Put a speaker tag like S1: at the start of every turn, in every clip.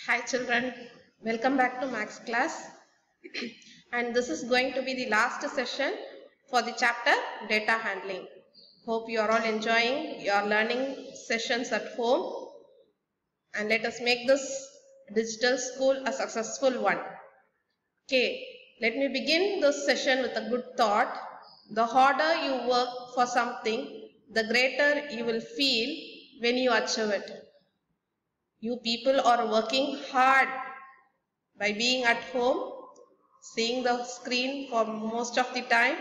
S1: Hi children, welcome back to Max class and this is going to be the last session for the chapter data handling. Hope you are all enjoying your learning sessions at home and let us make this digital school a successful one. Okay, let me begin this session with a good thought. The harder you work for something, the greater you will feel when you achieve it. You people are working hard by being at home, seeing the screen for most of the time,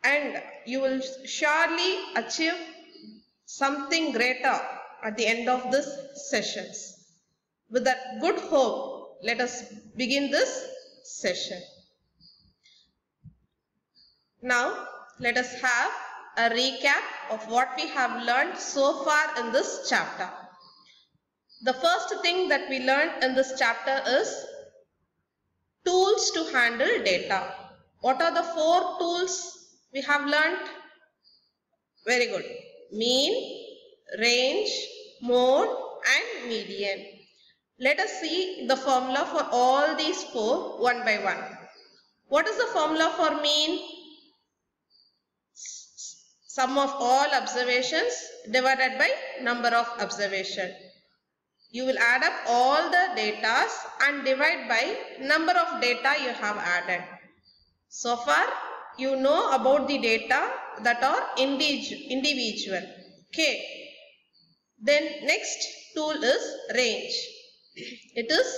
S1: and you will surely achieve something greater at the end of this sessions. With that good hope, let us begin this session. Now, let us have a recap of what we have learned so far in this chapter. The first thing that we learned in this chapter is tools to handle data. What are the 4 tools we have learned? Very good. Mean, range, mode and median. Let us see the formula for all these 4 one by one. What is the formula for mean? Sum of all observations divided by number of observation. You will add up all the data and divide by number of data you have added. So far, you know about the data that are individual. Okay. Then next tool is range. It is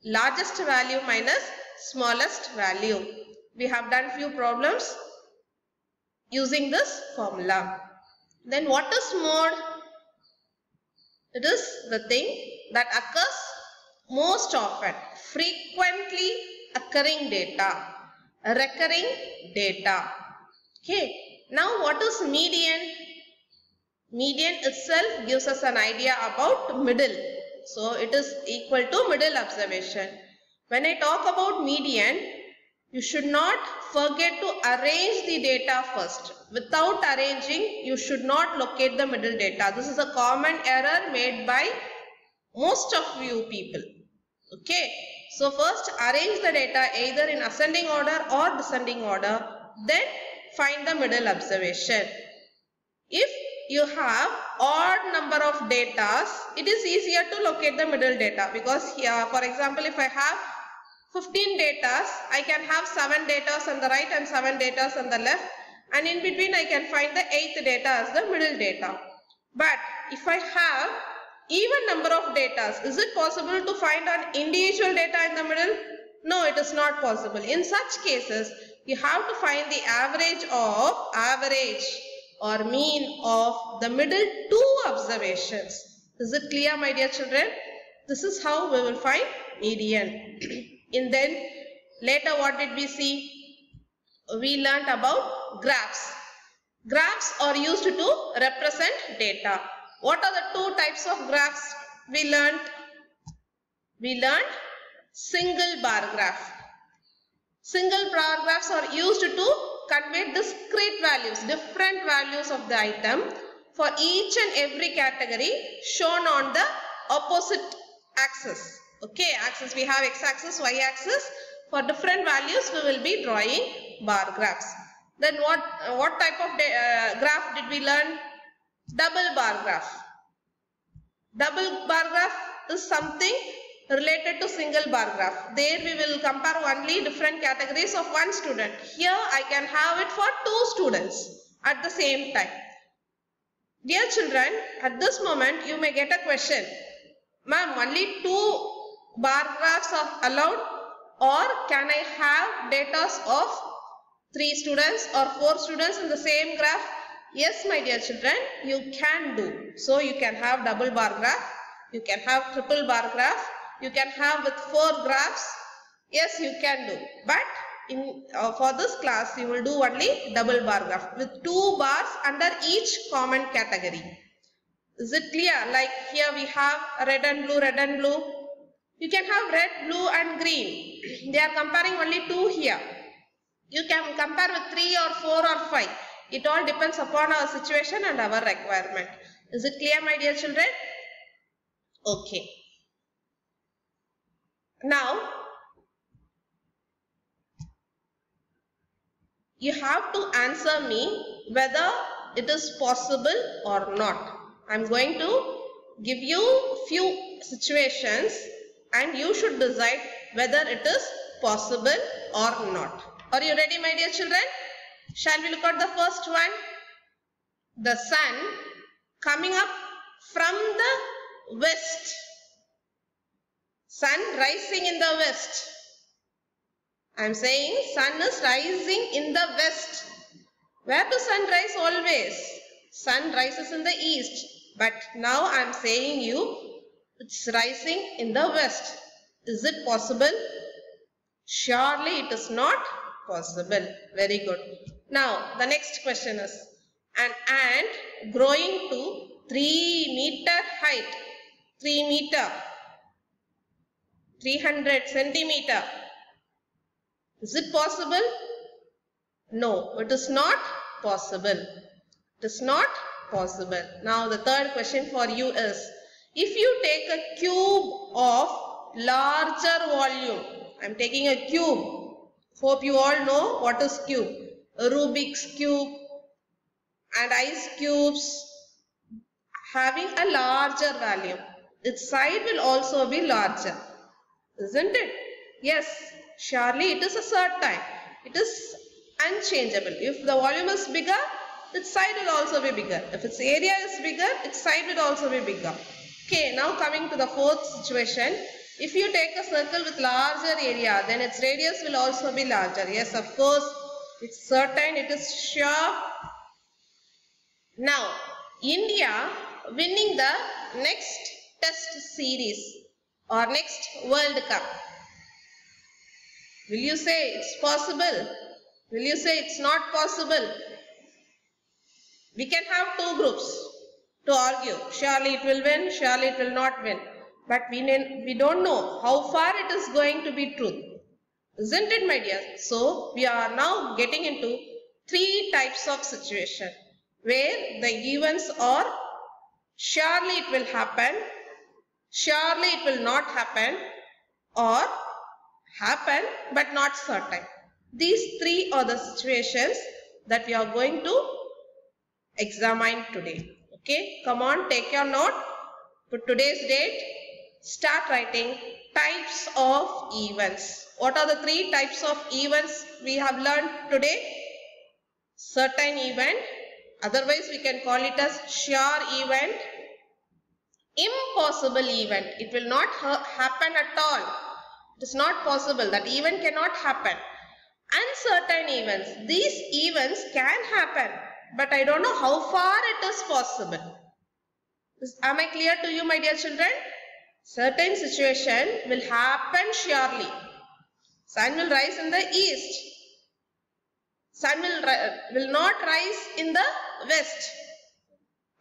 S1: largest value minus smallest value. We have done few problems using this formula. Then what is mode? It is the thing that occurs most often, frequently occurring data, recurring data. Okay. Now what is median? Median itself gives us an idea about middle. So it is equal to middle observation. When I talk about median, you should not forget to arrange the data first. Without arranging, you should not locate the middle data. This is a common error made by most of you people. Okay. So first arrange the data either in ascending order or descending order. Then find the middle observation. If you have odd number of data, it is easier to locate the middle data because here, for example, if I have 15 data, I can have 7 data on the right and 7 data on the left, and in between I can find the 8th data as the middle data. But if I have even number of data, is it possible to find an individual data in the middle? No, it is not possible. In such cases, you have to find the average or mean of the middle 2 observations. Is it clear, my dear children? This is how we will find median. And then later what did we see? We learnt about graphs. Graphs are used to represent data. What are the 2 types of graphs we learnt? We learnt single bar graph. Single bar graphs are used to convey discrete values, different values of the item for each and every category shown on the opposite axis. Okay, axis we have x-axis, y-axis. For different values we will be drawing bar graphs. Then what type of graph did we learn? Double bar graph. Double bar graph is something related to single bar graph. There we will compare only different categories of one student. Here I can have it for 2 students at the same time. Dear children, at this moment you may get a question. Ma'am, only 2 bar graphs are allowed, or can I have data of 3 students or 4 students in the same graph? Yes, my dear children, you can do. So you can have double bar graph, you can have triple bar graph, you can have with 4 graphs. Yes, you can do. But for this class, you will do only double bar graph with 2 bars under each common category. Is it clear? Like here we have red and blue, red and blue. You can have red, blue and green. They are comparing only 2 here. You can compare with 3 or 4 or 5. It all depends upon our situation and our requirement. Is it clear, my dear children? Okay. Now, you have to answer me whether it is possible or not. I'm going to give you few situations and you should decide whether it is possible or not. Are you ready, my dear children? Shall we look at the first one? The sun coming up from the west. Sun rising in the west. I am saying sun is rising in the west. Where does sun rise always? Sun rises in the east. But now I am saying you, it's rising in the west. Is it possible? Surely it is not possible. Very good. Now the next question is, an ant growing to 3-meter height. 3 meter. 300 centimeter. Is it possible? No, it is not possible. It is not possible. Now the third question for you is, if you take a cube of larger volume, I am taking a cube. Hope you all know what is cube. A Rubik's cube and ice cubes having a larger volume. Its side will also be larger. Isn't it? Yes, surely it is a certain. It is unchangeable. If the volume is bigger, its side will also be bigger. If its area is bigger, its side will also be bigger. Okay, now coming to the fourth situation. If you take a circle with larger area, then its radius will also be larger. Yes, of course, it's certain, it is sure. Now, India winning the next test series or next World Cup. Will you say it's possible? Will you say it's not possible? We can have two groups to argue. Surely it will win, surely it will not win. But we don't know how far it is going to be truth. Isn't it, my dear? So, we are now getting into 3 types of situation where the events are surely it will happen, surely it will not happen, or happen but not certain. These 3 are the situations that we are going to examine today. Okay, come on, take your note, put today's date, start writing types of events. What are the 3 types of events we have learned today? Certain event, otherwise we can call it as sure event. Impossible event, it will not happen at all. It is not possible, that event cannot happen. Uncertain events, these events can happen, but I don't know how far it is possible. Am I clear to you, my dear children? Certain situation will happen surely. Sun will rise in the east. Sun will not rise in the west.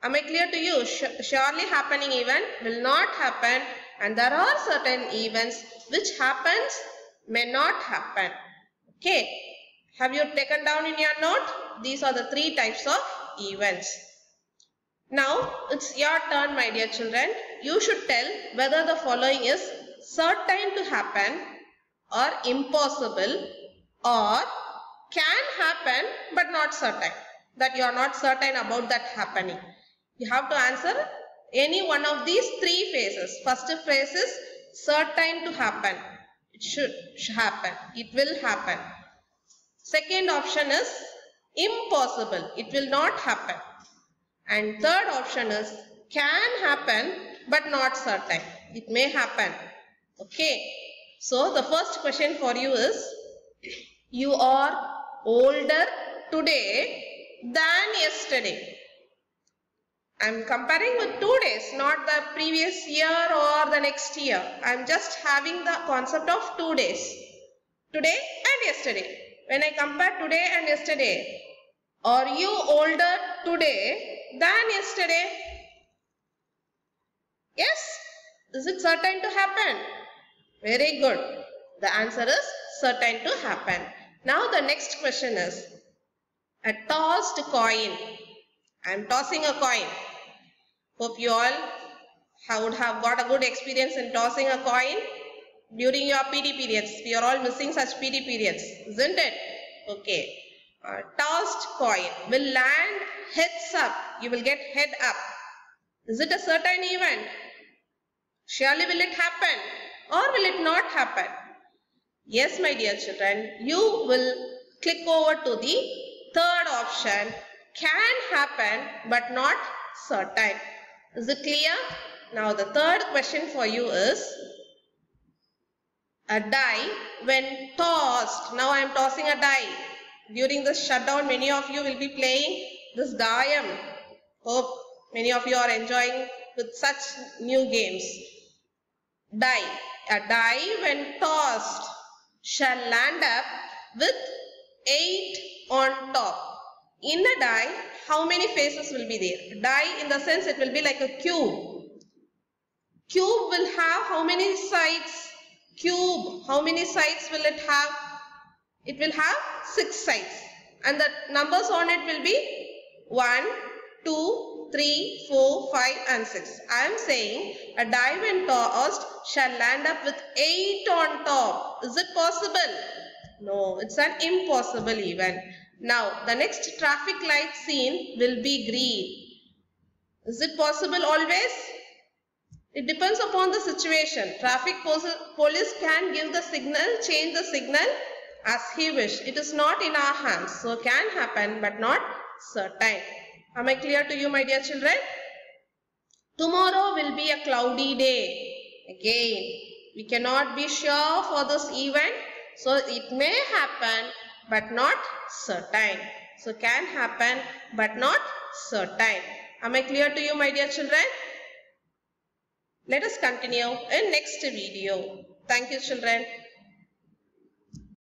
S1: Am I clear to you? Surely happening event will not happen, and there are certain events which happens may not happen. Okay. Have you taken down in your note? These are the 3 types of events. Now, it's your turn, my dear children. You should tell whether the following is certain to happen or impossible or can happen but not certain. That you are not certain about that happening. You have to answer any one of these 3 phases. First phase is certain to happen. It should happen. It will happen. Second option is impossible. It will not happen. And third option is can happen but not certain. It may happen. Okay. So the first question for you is, you are older today than yesterday. I am comparing with 2 days, not the previous year or the next year. I am just having the concept of 2 days. Today and yesterday. When I compare today and yesterday, are you older today than yesterday? Yes? Is it certain to happen? Very good. The answer is certain to happen. Now the next question is, a tossed coin. I am tossing a coin. Hope you all would have got a good experience in tossing a coin. during your PD periods. We are all missing such PD periods, isn't it? Okay. Tossed coin will land heads up. You will get head up. Is it a certain event? Surely will it happen or will it not happen? Yes, my dear children, you will click over to the third option. Can happen but not certain. Is it clear? Now the third question for you is, a die when tossed. Now I am tossing a die. During the shutdown, many of you will be playing this Dayam. Hope many of you are enjoying with such new games. Die. A die when tossed shall land up with 8 on top. In a die, how many faces will be there? Die in the sense it will be like a cube. Cube will have how many sides? Cube, how many sides will it have? It will have 6 sides. And the numbers on it will be 1, 2, 3, 4, 5 and 6. I am saying a die when tossed shall land up with 8 on top. Is it possible? No, it's an impossible event. Now, the next traffic light scene will be green. Is it possible always? It depends upon the situation. Traffic police can give the signal, change the signal as he wish. It is not in our hands. So, can happen but not certain. Am I clear to you, my dear children? Tomorrow will be a cloudy day. Again, we cannot be sure for this event. So, it may happen but not certain. So, can happen but not certain. Am I clear to you, my dear children? Let us continue in next video. Thank you, children.